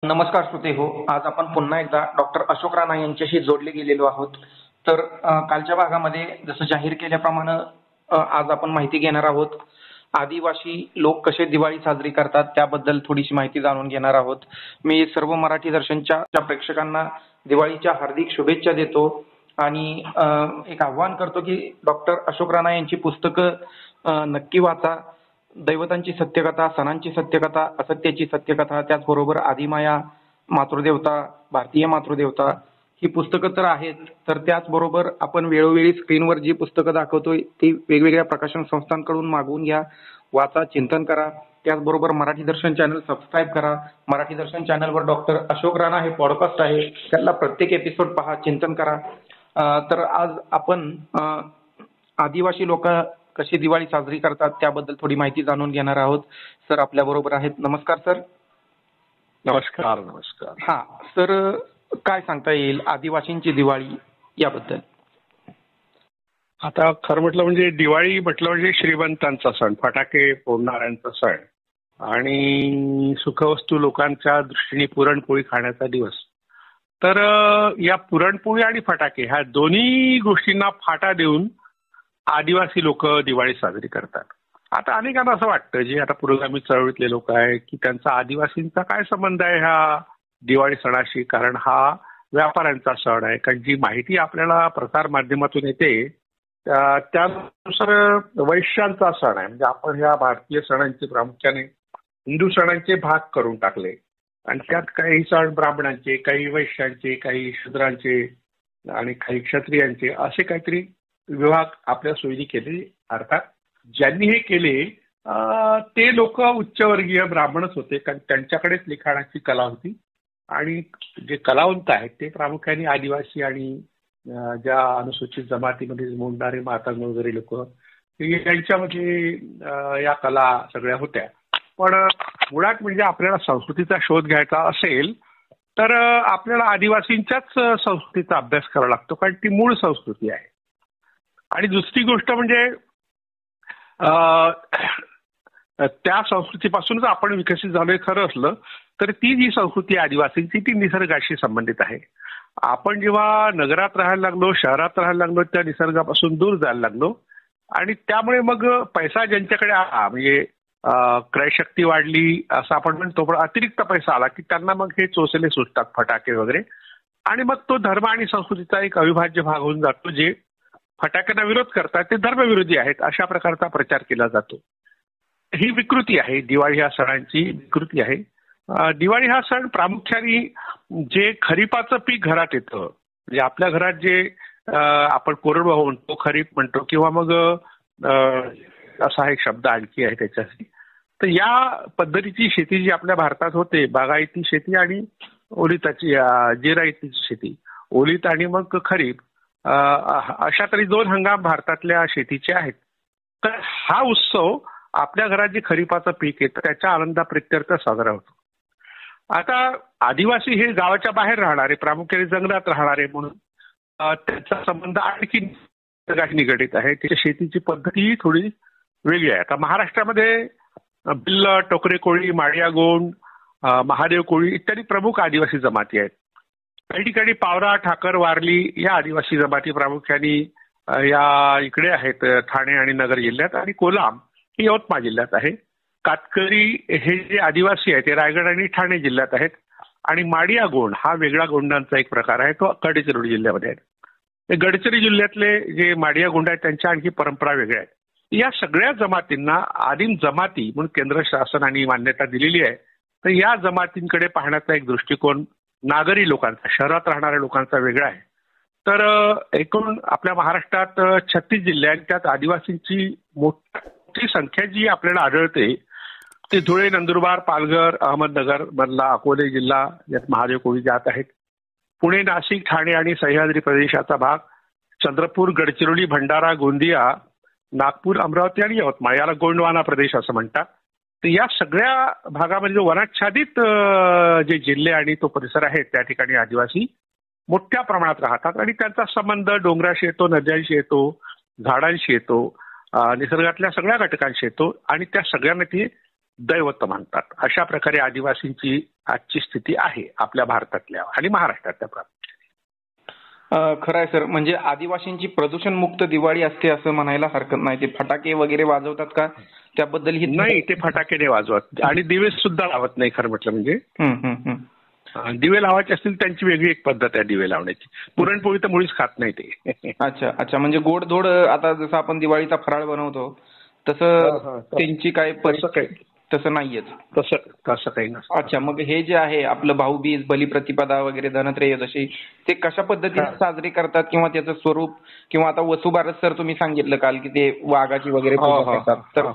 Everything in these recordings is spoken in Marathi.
नमस्कार श्रोते हो. आज आपण पुन्हा एकदा डॉक्टर अशोक राणा यांच्याशी जोडले गेलेलो आहोत. तर कालच्या भागामध्ये जसं जाहीर केल्याप्रमाणे आज आपण माहिती घेणार आहोत. आदिवासी लोक कसे दिवाळी साजरी करतात त्याबद्दल थोडीशी माहिती जाणून घेणार आहोत. मी सर्व मराठी दर्शनच्या प्रेक्षकांना दिवाळीच्या हार्दिक शुभेच्छा देतो आणि एक आव्हान करतो की डॉक्टर अशोक राणा यांची पुस्तकं नक्की वाचा. दैवतांची सत्यकथा, सणांची सत्यकथा, असत्याची सत्यकथा, त्याचबरोबर आदिमाया, मातृदेवता, भारतीय मातृदेवता ही पुस्तकं तर आहेत. तर त्याचबरोबर आपण वेळोवेळी स्क्रीनवर जी पुस्तकं दाखवतोय ती वेगवेगळ्या प्रकाशन संस्थांकडून मागवून घ्या, वाचा, चिंतन करा. त्याचबरोबर मराठी दर्शन चॅनल सबस्क्राईब करा. मराठी दर्शन चॅनलवर डॉक्टर अशोक राणा हे पॉडकास्ट आहे, त्याला प्रत्येक एपिसोड पहा, चिंतन करा. तर आज आपण आदिवासी लोक कशी दिवाळी साजरी करतात त्याबद्दल थोडी माहिती जाणून घेणार आहोत. सर आपल्या बरोबर आहेत. नमस्कार सर. नमस्कार. नमस्कार. हा सर, काय सांगता येईल आदिवासींची दिवाळी याबद्दल? आता खरं म्हटलं म्हणजे दिवाळी म्हटलं म्हणजे श्रीमंतांचा सण, फटाके फोडणाऱ्यांचा सण आणि सुखवस्तू लोकांच्या दृष्टीने पुरणपोळी खाण्याचा दिवस. तर या पुरणपोळी आणि फटाके ह्या दोन्ही गोष्टींना फाटा देऊन आदिवासी लोक दिवाळी साजरी करतात. आता अनेकांना असं वाटतं, जे आता पुरोगामी चळवळीतले लोक आहेत, की त्यांचा आदिवासींचा काय संबंध आहे ह्या दिवाळी सणाशी, कारण हा व्यापाऱ्यांचा सण आहे. कारण जी माहिती आपल्याला प्रसार माध्यमातून येते त्यानुसार वैश्यांचा सण आहे. म्हणजे आपण ह्या भारतीय सणांचे प्रामुख्याने हिंदू सणांचे भाग करून टाकले आणि त्यात काही सण ब्राह्मणांचे, काही वैश्यांचे, काही शूद्रांचे आणि काही क्षत्रियांचे असे काहीतरी विभाग आपल्या सोयीने केले. अर्थात ज्यांनी हे केले ते लोक उच्चवर्गीय ब्राह्मणच होते, कारण त्यांच्याकडेच लिखाणाची कला होती आणि जे कलावंत आहेत ते प्रामुख्याने आदिवासी आणि ज्या अनुसूचित जमातीमध्ये मोडणारे मातंग वगैरे लोक यांच्यामध्ये या कला सगळ्या होत्या. पण मुळात म्हणजे आपल्याला संस्कृतीचा शोध घ्यायचा असेल तर आपल्याला आदिवासींच्याच संस्कृतीचा अभ्यास करावा लागतो, कारण ती मूळ संस्कृती आहे. आणि दुसरी गोष्ट म्हणजे त्या संस्कृतीपासूनच आपण विकसित झालोय खरं असलं तर ती जी संस्कृती आदिवासींची ती निसर्गाशी संबंधित आहे. आपण जेव्हा नगरात राहायला लागलो, शहरात राहायला लागलो, त्या निसर्गापासून दूर जायला लागलो आणि त्यामुळे मग पैसा ज्यांच्याकडे आला, म्हणजे क्रयशक्ती वाढली असं आपण म्हणतो, पण अतिरिक्त पैसा आला की त्यांना मग हे चोचले सुटतात, फटाके वगैरे, आणि मग तो धर्म आणि संस्कृतीचा एक अविभाज्य भाग होऊन जातो. जे फटाक्यांना विरोध करतात ते धर्मविरोधी आहेत अशा प्रकारचा प्रचार केला जातो. ही विकृती आहे, दिवाळी ह्या सणांची विकृती आहे. दिवाळी हा सण प्रामुख्याने जे खरीपाचं पीक घरात येतं, म्हणजे आपल्या घरात जे आपण कोरडवाहू म्हणतो, खरीप म्हणतो, किंवा मग असा एक शब्द आणखी आहे त्याच्यासाठी, तर या पद्धतीची शेती जी आपल्या भारतात होते, बागायती शेती आणि ओलिताची जिरायतीची शेती, ओलित आणि मग खरीप, अशा तरी दोन हंगाम भारतातल्या शेतीचे आहेत. तर हा उत्सव आपल्या घरात जे खरीपाचं पीक येतं त्याच्या आनंदाप्रित्यर्थ साजरा होतो. आता आदिवासी हे गावाच्या बाहेर राहणारे, प्रामुख्याने जंगलात राहणारे म्हणून त्यांचा संबंध आणखी निगडित आहे. त्याच्या शेतीची पद्धती थोडी वेगळी आहे. आता महाराष्ट्रामध्ये भिल्ल, टोकरे कोळी, माडिया गोंड, महादेव कोळी इत्यादी प्रमुख आदिवासी जमाती आहेत. काही ठिकाणी पावरा, ठाकर, वारली या आदिवासी जमाती प्रामुख्याने या इकडे आहेत, ठाणे आणि नगर जिल्ह्यात, आणि कोलाम हे यवतमाळ जिल्ह्यात आहे. कातकरी हे जे आदिवासी आहेत ते रायगड आणि ठाणे जिल्ह्यात आहेत, आणि माडिया गोंड हा वेगळा गोंडांचा एक प्रकार आहे, तो गडचिरोली जिल्ह्यामध्ये आहे. गडचिरोली जिल्ह्यातले जे माडिया गोंड आहेत त्यांच्या आणखी परंपरा वेगळ्या आहेत. या सगळ्या जमातींना आदिम जमाती म्हणून केंद्र शासनाने मान्यता दिलेली आहे. तर या जमातींकडे पाहण्याचा एक दृष्टिकोन नागरी लोकांचा, शहरात राहणाऱ्या लोकांचा वेगळा आहे. तर एकूण आपल्या महाराष्ट्रात 36 जिल्हे आहेत, त्यात आदिवासींची मोठी संख्या जी आपल्याला आढळते ते धुळे, नंदुरबार, पालघर, अहमदनगर मधला अकोले जिल्हा, यात महादेव कोळी जात आहेत. पुणे, नाशिक, ठाणे आणि सह्याद्री प्रदेशाचा भाग, चंद्रपूर, गडचिरोली, भंडारा, गोंदिया, नागपूर, अमरावती आणि यवतमाळ याला गोंडवाना प्रदेश असं म्हणतात. तर या सगळ्या भागामध्ये जो वनाच्छादित जे जिल्हे आणि तो परिसर आहे त्या ठिकाणी आदिवासी मोठ्या प्रमाणात राहतात आणि त्यांचा संबंध डोंगराशी येतो, नद्यांशी येतो, झाडांशी येतो, निसर्गातल्या सगळ्या घटकांशी येतो आणि त्या सगळ्यांना ती दैवत मानतात. अशा प्रकारे आदिवासींची आजची स्थिती आहे आपल्या भारतातल्या आणि महाराष्ट्रातल्या प्रामुख्याने. खरं आहे सर. म्हणजे आदिवासींची प्रदूषण मुक्त दिवाळी असते असं म्हणायला हरकत नाही. ते फटाके वगैरे वाजवतात का त्याबद्दल ही नाही, ते फटाके नाही वाजवत आणि दिवे सुद्धा लावत नाही खरं म्हटलं म्हणजे. दिवे लावायचे असतील त्यांची वेगळी एक पद्धत आहे दिवे लावण्याची. पुरणपोळी तर मुळीच खात नाही ते. अच्छा. म्हणजे गोडधोड आता जसं आपण दिवाळीचा फराळ बनवतो तसं त्यांची काय तसं नाहीयेच. तसं काही नसतं. अच्छा. मग हे जे आहे आपलं भाऊबीज, बलिप्रतिपदा वगैरे, धनत्रयोदशी ते कशा पद्धतीने साजरे करतात किंवा त्याचं स्वरूप किंवा आता वसुबारस सर तुम्ही सांगितलं काल की ते वाघाची वगैरे पूजा करतात, तर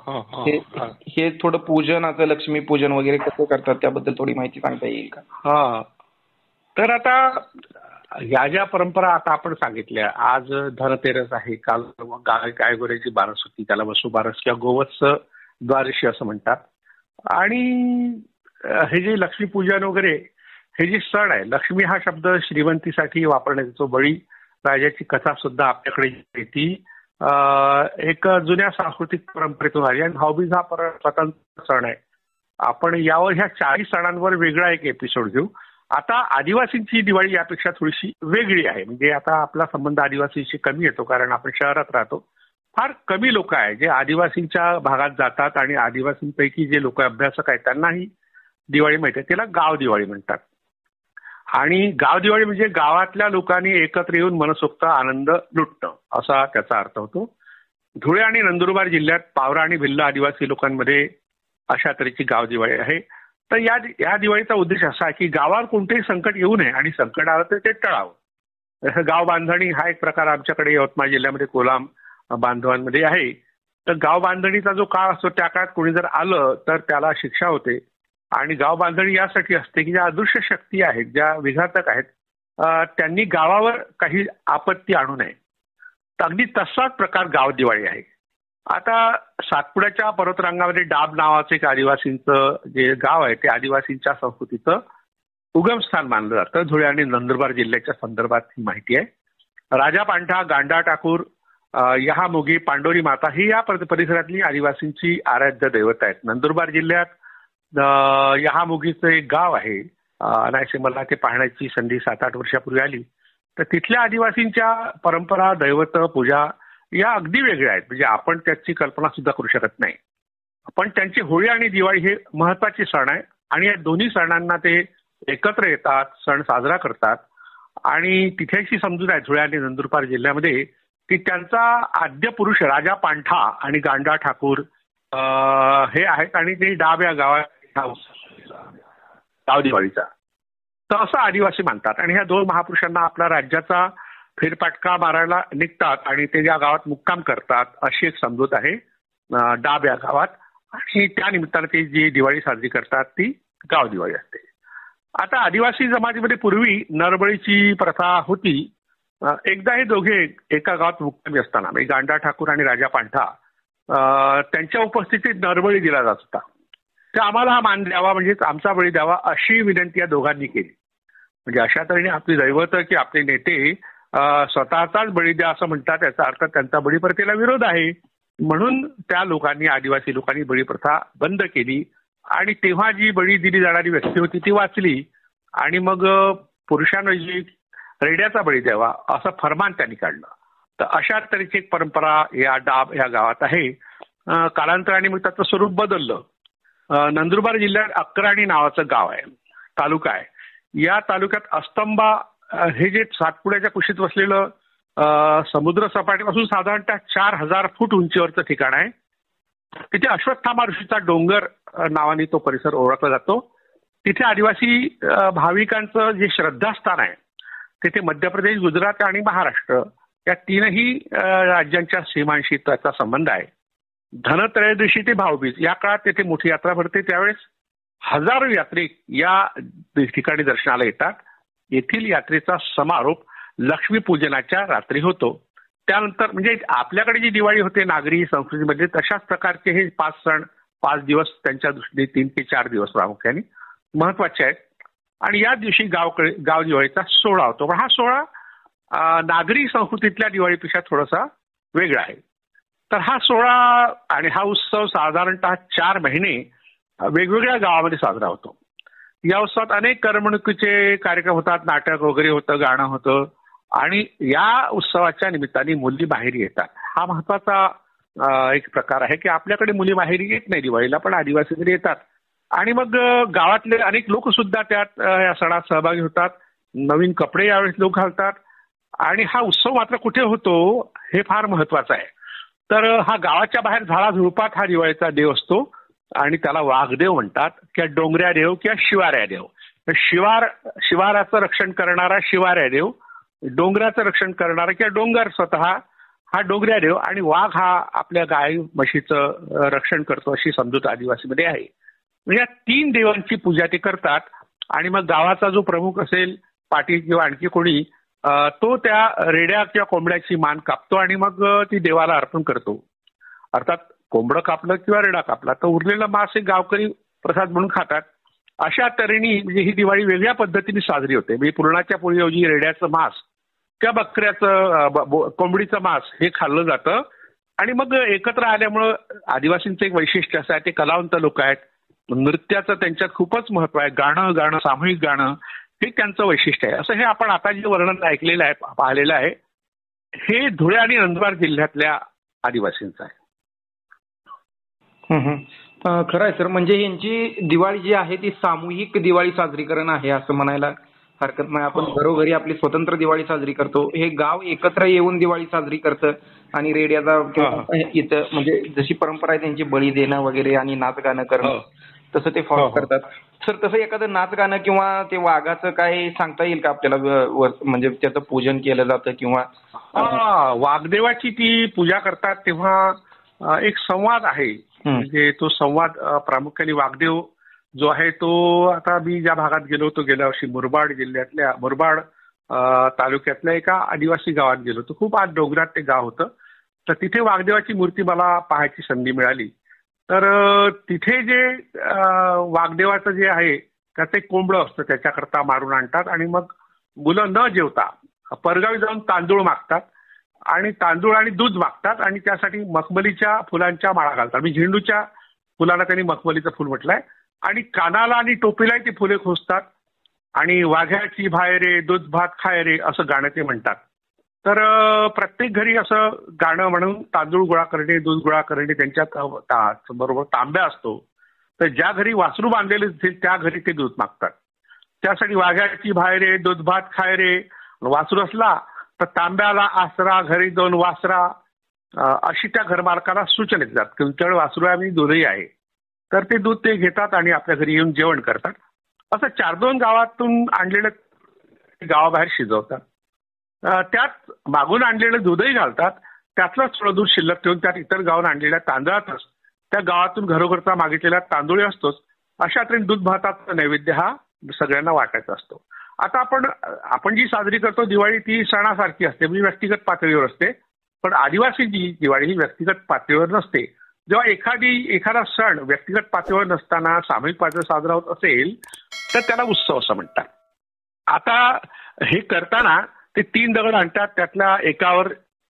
हे थोडं पूजनाचं लक्ष्मी पूजन वगैरे कसं करतात त्याबद्दल थोडी माहिती सांगता येईल का? तर आता ह्या ज्या परंपरा आता आपण सांगितल्या, आज धनतेरस आहे, काल गायगोऱ्याची बारस होती, त्याला वसुबारस किंवा गोवत्स द्वादशी असं म्हणतात. आणि हे जे लक्ष्मीपूजन वगैरे हे जे सण आहे, लक्ष्मी हा शब्द श्रीमंतीसाठी वापरण्यात येतो. बळी राजाची कथा सुद्धा आपल्याकडे ती एक जुन्या सांस्कृतिक परंपरेतून आली. आणि भाऊबीज हा स्वतंत्र सण आहे. आपण यावर ह्या 40 सणांवर वेगळा एक एपिसोड घेऊ. आता आदिवासींची दिवाळी यापेक्षा थोडीशी वेगळी आहे. म्हणजे आता आपला संबंध आदिवासींशी कमी येतो कारण आपण शहरात राहतो. फार कमी लोक आहेत जे आदिवासींच्या भागात जातात आणि आदिवासींपैकी जे लोक अभ्यासक आहेत त्यांनाही दिवाळी माहिती आहे. त्याला गाव दिवाळी म्हणतात. आणि गाव दिवाळी म्हणजे गावातल्या लोकांनी एकत्र येऊन मनसोक्त आनंद लुटणं असा त्याचा अर्थ होतो. धुळे आणि नंदुरबार जिल्ह्यात पावरा आणि भिल्ल आदिवासी लोकांमध्ये अशा तऱ्हेची गाव दिवाळी आहे. तर या दिवाळीचा उद्देश असा आहे की गावावर कोणतेही संकट येऊ नये आणि संकट आलं तर ते टळावं. जसं गाव बांधणी हा एक प्रकार आमच्याकडे यवतमाळ जिल्ह्यामध्ये कोलाम बांधवांमध्ये आहे. तर गाव बांधणीचा जो काळ असतो त्या काळात कोणी जर आलं तर त्याला शिक्षा होते. आणि गाव बांधणी यासाठी असते की ज्या अदृश्य शक्ती आहेत, ज्या विघातक आहेत, त्यांनी गावावर काही आपत्ती आणू नये. तर अगदी तसाच प्रकार गाव दिवाळी आहे. आता सातपुड्याच्या पर्वतरांगामध्ये डाब नावाचं एक आदिवासींचं जे गाव आहे ते आदिवासींच्या संस्कृतीचं उगमस्थान मानलं जातं. धुळे आणि नंदुरबार जिल्ह्याच्या संदर्भात ही माहिती आहे. राजा पांठा, गांडा ठाकूर, यहामोगी, पांडोरी माता ही या परिसरातली आदिवासींची आराध्य दैवत आहेत. नंदुरबार जिल्ह्यात यहामोगीचं एक गाव आहे. अनायसे मला ते पाहण्याची संधी 7-8 वर्षापूर्वी आली. तर तिथल्या आदिवासींच्या परंपरा, दैवत, पूजा या अगदी वेगळ्या आहेत. म्हणजे आपण त्याची कल्पना सुद्धा करू शकत नाही. पण त्यांची होळी आणि दिवाळी हे महत्वाचे सण आहे आणि या दोन्ही सणांना ते एकत्र येतात, सण साजरा करतात. आणि तिथेची समजूत आहे धुळे आणि नंदुरबार जिल्ह्यामध्ये की त्यांचा आद्य पुरुष राजा पांठा आणि गांडा ठाकूर हे आहेत आणि ते डाब या गावात गाव दिवाळीचा तर असं आदिवासी मानतात. आणि ह्या दोन महापुरुषांना आपल्या राज्याचा फेरफटका मारायला निघतात आणि ते या गावात मुक्काम करतात अशी एक समजूत आहे डाब या गावात. आणि त्या निमित्ताने ती जी दिवाळी साजरी करतात ती गाव दिवाळी असते. आता आदिवासी जमातीमध्ये पूर्वी नरबळीची प्रथा होती. एकदा हे दोघे एका गावात मुक्कामी असताना म्हणजे गांडा ठाकूर आणि राजा पांठा त्यांच्या उपस्थितीत नरबळी दिला जात होता. तर आम्हाला हा मान द्यावा म्हणजेच आमचा बळी द्यावा अशी विनंती या दोघांनी केली. म्हणजे अशा तऱ्हेने आपली दैवत की आपले नेते स्वतःचाच बळी द्या असं म्हणतात. याचा अर्थ त्यांचा बळीप्रथेला विरोध आहे. म्हणून त्या लोकांनी, आदिवासी लोकांनी बळी प्रथा बंद केली आणि तेव्हा जी बळी दिली जाणारी व्यक्ती होती ती वाचली आणि मग पुरुषांऐवजी रेड्याचा बळी द्यावा असं फरमान त्यांनी काढलं. तर अशा तऱ्हेची एक परंपरा या डाब या गावात आहे. कालांतराने मग त्याचं स्वरूप बदललं. नंदुरबार जिल्ह्यात अक्राणी नावाचं गाव आहे, तालुका आहे. या तालुक्यात अस्तंबा हे जे सातपुड्याच्या कुशीत वसलेलं समुद्र सपाटीपासून साधारणतः 4000 फूट उंचीवरचं ठिकाण आहे. तिथे अश्वत्थामा ऋषीचा डोंगर नावाने तो परिसर ओळखला जातो. तिथे आदिवासी भाविकांचं जे श्रद्धास्थान आहे तिथे मध्य प्रदेश, गुजरात आणि महाराष्ट्र या तीनही राज्यांच्या सीमांशी त्याचा संबंध आहे. धनत्रयोदशी ते भाऊबीज या काळात तेथे मोठी यात्रा भरते. त्यावेळेस हजारो यात्रिक या ठिकाणी दर्शनाला येतात. येथील यात्रेचा समारोप लक्ष्मीपूजनाच्या रात्री होतो. त्यानंतर म्हणजे आपल्याकडे जी दिवाळी होते नागरी संस्कृतीमध्ये तशाच प्रकारचे हे 5 सण 5 दिवस त्यांच्या दृष्टीने 3 ते 4 दिवस प्रामुख्याने महत्वाचे आहेत. आणि या दिवशी गाव दिवाळीचा सोहळा होतो. पण हा सोहळा नागरी संस्कृतीतल्या दिवाळीपेक्षा थोडासा वेगळा आहे. तर हा सोहळा आणि हा उत्सव साधारणतः 4 महिने वेगवेगळ्या गावामध्ये साजरा होतो. या उत्सवात अनेक करमणुकीचे कार्यक्रम होतात, नाटक वगैरे होतं, गाणं होतं आणि या उत्सवाच्या निमित्ताने मुली बाहेर येतात. हा महत्वाचा एक प्रकार आहे की आपल्याकडे मुली बाहेर येत नाही दिवाळीला, पण आदिवासीकडे येतात आणि मग गावातले अनेक लोक सुद्धा त्यात या सणात सहभागी होतात. नवीन कपडे यावेळेस लोक घालतात आणि हा उत्सव मात्र कुठे होतो हे फार महत्वाचं आहे. तर हा गावाच्या बाहेर झाडा झुडपात हा दिवाळीचा देव असतो आणि त्याला वाघदेव म्हणतात किंवा डोंगऱ्या देव किंवा शिवाऱ्या देव. शिवाराचं रक्षण करणारा शिवाऱ्या देव, डोंगराचं रक्षण करणारा किंवा डोंगर स्वतः हा डोंगऱ्या देव आणि वाघ हा आपल्या गाय म्हशीचं रक्षण करतो अशी समजूत आदिवासीमध्ये आहे. म्हणजे या 3 देवांची पूजा ते करतात आणि मग गावाचा जो प्रमुख असेल पाटील किंवा आणखी कोणी तो त्या रेड्या किंवा कोंबड्याची मान कापतो आणि मग ती देवाला अर्पण करतो. अर्थात कोंबडं कापलं किंवा रेडा कापला तर उरलेला मांस हे गावकरी प्रसाद म्हणून खातात. अशा तऱ्हेने म्हणजे ही दिवाळी वेगळ्या पद्धतीने साजरी होते. म्हणजे पुरणाच्या पोळीऐवजी रेड्याचं मांस किंवा बकऱ्याचं कोंबडीचं मांस हे खाल्लं जातं आणि मग एकत्र आल्यामुळं आदिवासींचं एक वैशिष्ट्य असं आहे, ते कलावंत लोक आहेत. नृत्याचं त्यांच्यात खूपच महत्व आहे. गाणं सामूहिक गाणं हे त्यांचं वैशिष्ट्य आहे. असं हे आपण आता जे वर्णन ऐकलेलं आहे, पाहिलेलं आहे, हे धुळे आणि नंदुरबार जिल्ह्यातल्या आदिवासींचं आहे. खरं आहे सर. म्हणजे यांची दिवाळी जी आहे ती सामूहिक दिवाळी साजरीकरण आहे असं म्हणायला हरकत नाही. आपण घरोघरी आपली स्वतंत्र दिवाळी साजरी करतो, हे गाव एकत्र येऊन दिवाळी साजरी करतं आणि रेडियाचा इथं म्हणजे जशी परंपरा आहे त्यांची बळी देणं वगैरे आणि नाच गाणं करणं तसं ते फॉलो करतात. सर तसं एखादं नाच गाणं किंवा ते वाघाचं काय सांगता येईल का आपल्याला, म्हणजे त्याचं पूजन केलं जातं किंवा वाघदेवाची ती पूजा करतात तेव्हा एक संवाद आहे. म्हणजे तो संवाद प्रामुख्याने वाघदेव जो आहे तो, आता मी ज्या भागात गेलो होतो गेल्या वर्षी मुरबाड तालुक्यातल्या एका आदिवासी गावात गेलो होतो. खूप आज डोंगरात ते गाव होतं. तर तिथे वाघदेवाची मूर्ती मला पाहायची संधी मिळाली. तर तिथे जे वाघदेवाचं जे आहे त्याचं एक कोंबडं असतं, त्याच्याकरता मारून आणतात आणि मग मुलं न जेवता परगावी जाऊन तांदूळ मागतात आणि तांदूळ आणि दूध मागतात आणि त्यासाठी मखमलीच्या फुलांच्या माळा घालतात. मी झेंडूच्या फुलाला त्यांनी मखमलीचं फुल म्हटलंय आणि कानाला आणि टोपीलाही ती फुले खोसतात आणि वाघ्याची भाय रे दूध भात खाय रे असं गाणं ते म्हणतात. तर प्रत्येक घरी असं गाणं म्हणून तांदूळ गोळा करणे, दूध गोळा करणे, त्यांच्यात बरोबर तांब्या असतो. तर ज्या घरी वासरू बांधलेले असेल त्या घरी ते दूध मागतात. त्यासाठी वाघ्याची भाय रे दूध भात खाय रे, वासरू असला तर तांब्याला आसरा, घरी 2 वासरा अशी त्या घरमालकाला सूचना देतात. तुमच्याकडे वासरू आहे आणि दूधही आहे. तर ते दूध ते घेतात आणि आपल्या घरी येऊन जेवण करतात. असं 4-2 गावातून आणलेलं गावाबाहेर शिजवतात. त्यात मागून आणलेलं दूधही घालतात. त्यातलंच थोडं दूध शिल्लक ठेवून त्यात इतर गावात आणलेल्या तांदळातच त्या गावातून घरोघरचा मागितलेला तांदूळ असतोच. अशा तऱ्हेने दूध भाताचा नैवेद्य हा सगळ्यांना वाटायचा असतो. आता आपण जी साजरी करतो दिवाळी ती सणासारखी असते, म्हणजे व्यक्तिगत पातळीवर असते. पण आदिवासीची दिवाळी ही व्यक्तिगत पातळीवर नसते. जेव्हा एखादा सण व्यक्तिगत पातळीवर नसताना सामूहिक पातळीवर साजरा होत असेल तर त्याला उत्सव असं म्हणतात. आता हे करताना ते 3 दगड आणतात, त्यातल्या एकावर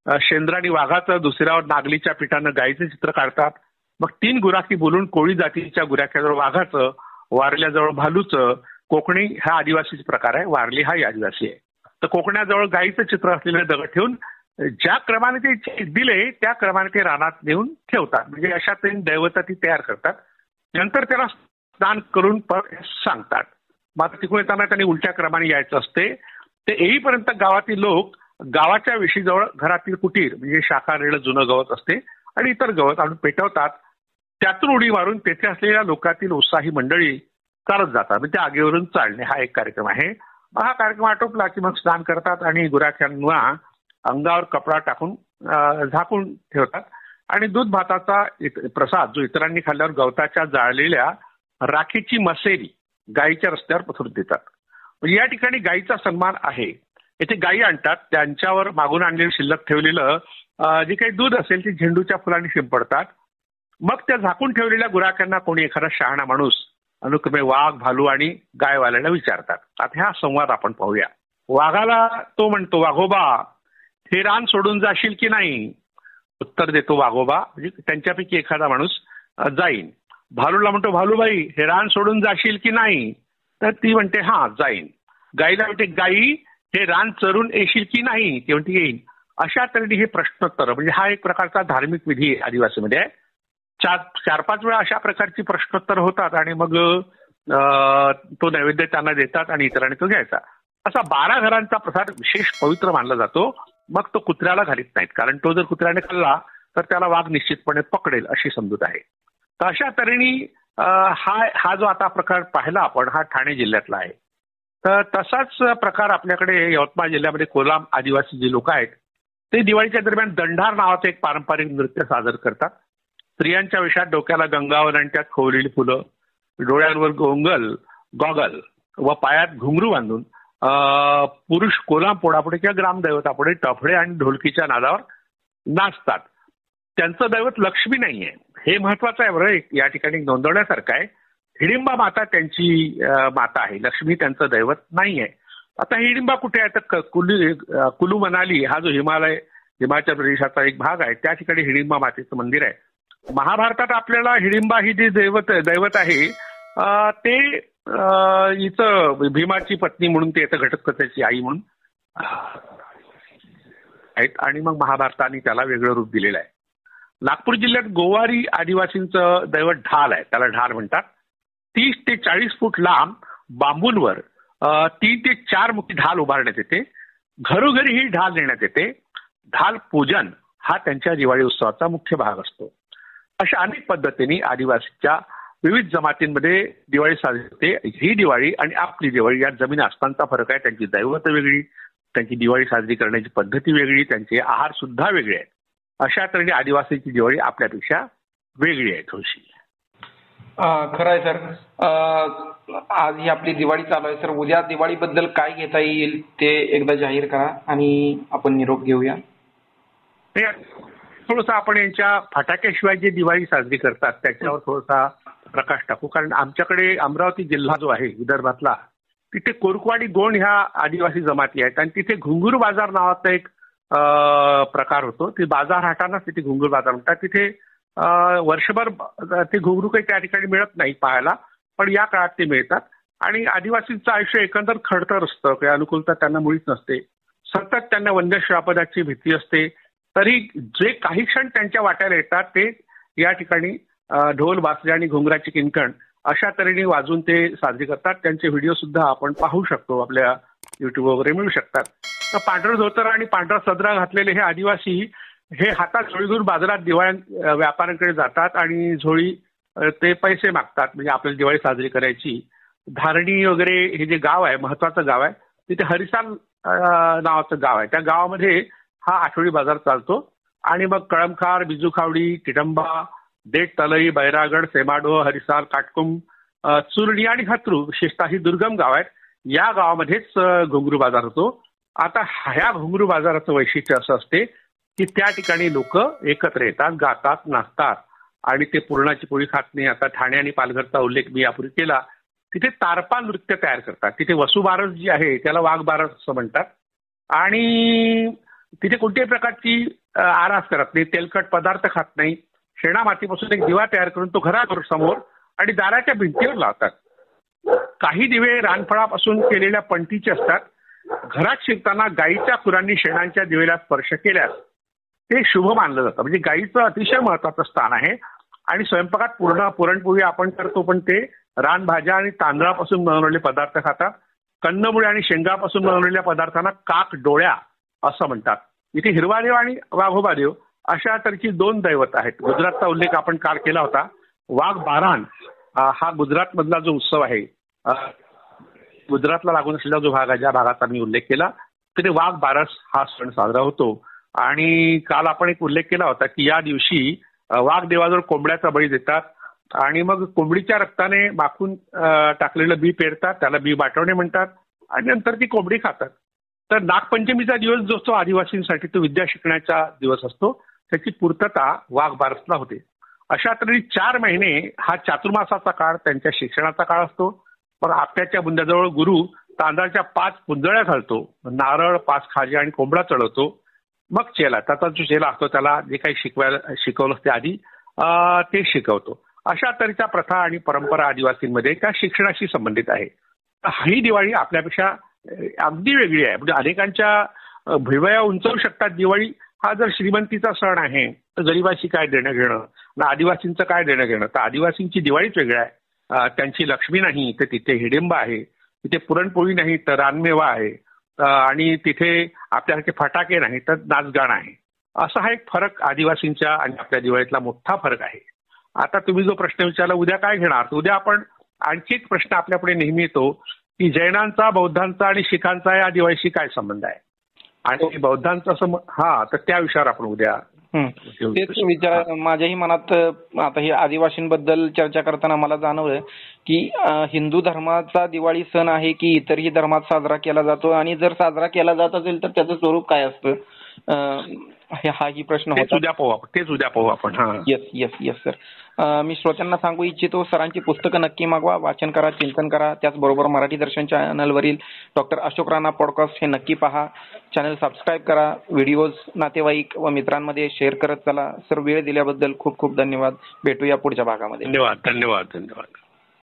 शेंद्राणी वाघाचं, दुसऱ्यावर नागलीच्या पिठानं गाईचं चित्र काढतात. मग 3 गुराखी बोलून कोळी जातीच्या गुराख्याजवळ वाघाचं, वारल्याजवळ भालूचं, कोकणी हा आदिवासीचा प्रकार आहे, वारली हा आदिवासी आहे. तर कोकणाजवळ गाईचं चित्र असलेले दगड ठेवून ज्या क्रमाने ते दिले त्या क्रमाने ते रानात नेऊन ठेवतात. म्हणजे अशा तऱ्हेने दैवता ती तयार करतात. नंतर त्याला स्नान करून सांगतात. मात्र तिकडून येताना त्यांनी उलट्या क्रमाने यायचं असते. ते येईपर्यंत गावातील लोक गावाच्या वेशीजवळ घरातील कुटीर म्हणजे शाखारेलं जुनं गवत असते आणि इतर गवत आणून पेटवतात. त्यातून उडी मारून तेथे असलेल्या लोकातील उत्साही मंडळी चालत जातात. म्हणजे आगीवरून चालणे हा एक कार्यक्रम आहे. हा कार्यक्रम आटोपला की मग स्नान करतात आणि गुराख्यांना अंगावर कपडा टाकून झाकून ठेवतात आणि दूध भाताचा प्रसाद जो इतरांनी खाल्ल्यावर गवताच्या जाळलेल्या राखीची मसेरी गायीच्या रस्त्यावर पसरून देतात. म्हणजे या ठिकाणी गायीचा सन्मान आहे. येथे गायी आणतात, त्यांच्यावर मागून आणलेलं शिल्लक ठेवलेलं जे काही दूध असेल ते झेंडूच्या फुलांनी शिंपडतात. मग त्या झाकून ठेवलेल्या गुराख्यांना कोणी एखादा शहाणा माणूस अनुक्रमे वाघ, भालू आणि गायवाल्याला विचारतात. आता हा संवाद आपण पाहूया. वाघाला तो म्हणतो, वाघोबा हे रान सोडून जाशील की नाही? उत्तर देतो वाघोबा, म्हणजे त्यांच्यापैकी एखादा माणूस जाईन. भालूला म्हणतो, भालूबाई हे रान सोडून जाशील की नाही? तर ती म्हणते हा जाईन. गाईला म्हणते, गाई हे रान चरून येशील की नाही? ती म्हणते येईन. अशा तऱ्हेने हे प्रश्नोत्तर, म्हणजे हा एक प्रकारचा धार्मिक विधी आदिवासीमध्ये आहे. 4-5 वेळा अशा प्रकारची प्रश्नोत्तर होतात आणि मग तो नैवेद्य त्यांना देतात आणि इतरांनी तो घ्यायचा. असा 12 घरांचा प्रसाद विशेष पवित्र मानला जातो. मग तो कुत्र्याला घालीत नाहीत, कारण तो जर कुत्र्याने खाल्ला तर त्याला वाघ निश्चितपणे पकडेल अशी समजूत आहे. तर अशा तऱ्हेने हा जो आता प्रकार पाहिला आपण, हा ठाणे जिल्ह्यातला आहे. तर तसाच प्रकार आपल्याकडे यवतमाळ जिल्ह्यामध्ये कोलाम आदिवासी जे लोक आहेत ते दिवाळीच्या दरम्यान दंडार नावाचं एक पारंपरिक नृत्य सादर करतात. स्त्रियांच्या वेशात डोक्याला गंगावन आणि त्यात खोवलेली फुलं, डोळ्यांवर गॉगल व पायात घुंगरू बांधून पुरुष कोलाम पोडापुढे किंवा ग्रामदैवतापुढे टफडे आणि ढोलकीच्या नादावर नाचतात. त्यांचं दैवत लक्ष्मी नाहीये, हे महत्वाचं आहे बरं. या ठिकाणी नोंदवण्यासारखं आहे. हिडिंबा माता त्यांची माता आहे, लक्ष्मी त्यांचं दैवत नाहीये. आता हिडिंबा कुठे आहे? तर कुलू मनाली हा जो हिमाचल प्रदेशाचा एक भाग आहे, त्या ठिकाणी हिडिंबा मातेचं मंदिर आहे. महाभारतात आपल्याला हिडिंबा ही जी दैवत आहे ते हिचं भीमाची पत्नी म्हणून, ते येतं घटोत्कचाची आई म्हणून आहेत आणि मग महाभारताने त्याला वेगळं रूप दिलेलं आहे. नागपूर जिल्ह्यात गोवारी आदिवासींचं दैवत ढाल आहे, त्याला ढाल म्हणतात. 30 ते 40 फूट लांब बांबूंवर 3 ते 4 मुखी ढाल उभारण्यात येते. घरोघरी ही ढाल नेण्यात येते. ढाल पूजन हा त्यांच्या दिवाळी उत्सवाचा मुख्य भाग असतो. अशा अनेक पद्धतीने आदिवासीच्या विविध जमातींमध्ये दिवाळी साजरी होते. ही दिवाळी आणि आपली दिवाळी यात जमीन आसमानचा फरक आहे. त्यांची दैवत वेगळी, त्यांची दिवाळी साजरी करण्याची पद्धती वेगळी, त्यांचे आहार सुद्धा वेगळे आहेत. अशा तऱ्हेने आदिवासीची दिवाळी आपल्यापेक्षा वेगळी आहे थोडीशी. खरं आहे सर. आज ही आपली दिवाळी चालू आहे सर. उद्या दिवाळीबद्दल काय घेता येईल ते एकदा जाहीर करा आणि आपण निरोप घेऊया. थोडंसं आपण यांच्या फटाक्याशिवाय जे दिवाळी साजरी करतात त्याच्यावर थोडासा प्रकाश टाकू. कारण आमच्याकडे अमरावती जिल्हा जो आहे विदर्भातला, तिथे कोरकवाडी गोंड ह्या आदिवासी जमाती आहेत आणि तिथे घुंगूर बाजार नावाचा एक प्रकार होतो. ते बाजार हाटांनाच तिथे घुंगूर बाजार म्हणतात. तिथे वर्षभर ते घुंगरू काही त्या ठिकाणी मिळत नाही पाहायला, पण या काळात ते मिळतात. आणि आदिवासींचं आयुष्य एकंदर खडतर असतं, काही अनुकूलता त्यांना मुळीच नसते. सतत त्यांना वंद्यश्रापदाची भीती असते. तरी जे काही क्षण त्यांच्या वाट्याला येतात ते या ठिकाणी ढोल बासरी आणि घुंगराची किनकण अशा तऱ्हेने वाजून ते साजरी करतात. त्यांचे व्हिडिओ सुद्धा आपण पाहू शकतो, आपल्या युट्यूब वगैरे मिळू शकतात. तर पांढरं धोतर आणि पांढरा सदरा घातलेले हे आदिवासी हे हातात झोळी घेऊन बाजारात दिवाळी व्यापाऱ्यांकडे जातात आणि झोळी ते पैसे मागतात, म्हणजे आपल्याला दिवाळी साजरी करायची. धारणी वगैरे हे जे गाव आहे, महत्वाचं गाव आहे, तिथे हरिसाल नावाचं गाव आहे. त्या गावामध्ये हा आठवडी बाजार चालतो. आणि मग कळमखार, बिजूखावडी, टिटंबा, देठ, तलई, बैरागड, सेमाडो, हरिसाल, काटकुम, चुरणी आणि हत्रू, विशेषतः ही दुर्गम गाव आहेत. या गावामध्येच घुंगरू बाजार होतो. आता ह्या घुंगरू बाजाराचं वैशिष्ट्य असं असते की त्या ठिकाणी लोक एकत्र येतात, गातात, नाचतात आणि ते पुरणाची पोळी खात नाही. आता ठाणे आणि पालघरचा उल्लेख मी यापूर्वी केला. तिथे तारपा नृत्य तयार करतात. तिथे वसुबारस जी आहे त्याला वाघबारस असं म्हणतात. आणि तिथे कोणत्याही प्रकारची आरास करत नाही, तेलकट पदार्थ खात नाही. शेणा मातीपासून एक दिवा तयार करून तो घरासमोर आणि दाराच्या भिंतीवर लावतात. काही दिवे रानफळापासून केलेल्या पंटीचे असतात. घरात शिरताना गाईच्या खुरांनी शेणांच्या दिवेला स्पर्श केल्यास ते शुभ मानलं जातं. म्हणजे गाईचं अतिशय महत्वाचं स्थान आहे. आणि स्वयंपाकात पुरणपोळी आपण करतो, पण ते रानभाज्या आणि तांदळापासून बनवलेले पदार्थ खातात. कंदमुळे आणि शेंगापासून बनवलेल्या पदार्थांना काक डोळ्या असं म्हणतात. इथे हिरवादेव आणि वाघोबादेव अशा तऱ्हेची 2 दैवत आहेत. गुजरातचा उल्लेख आपण काल केला होता. वाघ बारान हा गुजरात मधला जो उत्सव आहे, गुजरातला लागून असलेला जो भाग आहे, ज्या भागाचा मी उल्लेख केला, तिथे वाघ बारस हा सण साजरा होतो. आणि काल आपण एक उल्लेख केला होता की या दिवशी वाघ देवाजवळ कोंबड्याचा बळी देतात आणि मग कोंबडीच्या रक्ताने माखून टाकलेलं बी पेरतात, त्याला बी बाटवणे म्हणतात आणि नंतर ती कोंबडी खातात. तर नागपंचमीचा दिवस जो असतो आदिवासींसाठी तो विद्या शिकण्याचा दिवस असतो. त्याची पूर्तता वाघ बारसला होते. अशा तऱ्हेने 4 महिने हा चातुर्मासाचा काळ त्यांच्या शिक्षणाचा काळ असतो. पण आपल्याच्या बुंद्याजवळ गुरु तांदळाच्या 5 पुंजळ्या घालतो, नारळ, 5 खाजी आणि कोंबडा चढवतो. मग चेला, त्याचा जो चेला असतो त्याला जे काही शिकवलं असते आधी ते शिकवतो. अशा तऱ्हेच्या प्रथा आणि परंपरा आदिवासींमध्ये त्या शिक्षणाशी संबंधित आहे. ही दिवाळी आपल्यापेक्षा अगदी वेगळी आहे. म्हणजे अनेकांच्या भुवया उंचवू शकतात. दिवाळी हा जर श्रीमंतीचा सण आहे तर गरिबाशी काय देणं घेणं, ना आदिवासींचं काय देणं घेणं. तर आदिवासींची दिवाळीच वेगळी आहे. त्यांची लक्ष्मी नाही तर तिथे हिडिंबा आहे, तिथे पुरणपोळी नाही तर रानमेवा आहे, आणि तिथे आपल्यासारखे फटाके नाही तर नाचगाणं आहे. असा हा एक फरक आदिवासींच्या आणि आपल्या दिवाळीतला मोठा फरक आहे. आता तुम्ही जो प्रश्न विचारला उद्या काय घेणार, तर उद्या आपण आणखी एक प्रश्न आपल्यापुढे नेहमी येतो की जैनांचा, बौद्धांचा आणि शिखांचा या दिवाळीशी काय संबंध आहे, आणि बौद्धांचा तर त्या विषयावर आपण उद्या तेच विचार माझ्याही मनात. आता हे आदिवासींबद्दल चर्चा करताना मला जाणवलं की हिंदू धर्माचा दिवाळी सण आहे की इतरही धर्मात साजरा केला जातो, आणि जर साजरा केला जात असेल तर त्याचं स्वरूप काय असतं, हाही प्रश्न होता. तेच उद्या पाहू आपण. Yes sir. मी श्रोत्यांना सांगू इच्छितो, सरांची पुस्तकं नक्की मागवा, वाचन करा, चिंतन करा. त्याचबरोबर मराठी दर्शन चॅनलवरील डॉक्टर अशोक राणा पॉडकास्ट हे नक्की पहा. चॅनल सबस्क्राईब करा. व्हिडिओज नातेवाईक व मित्रांमध्ये शेअर करत चला. सर, वेळ दिल्याबद्दल खूप खूप धन्यवाद. भेटूया पुढच्या भागामध्ये. धन्यवाद.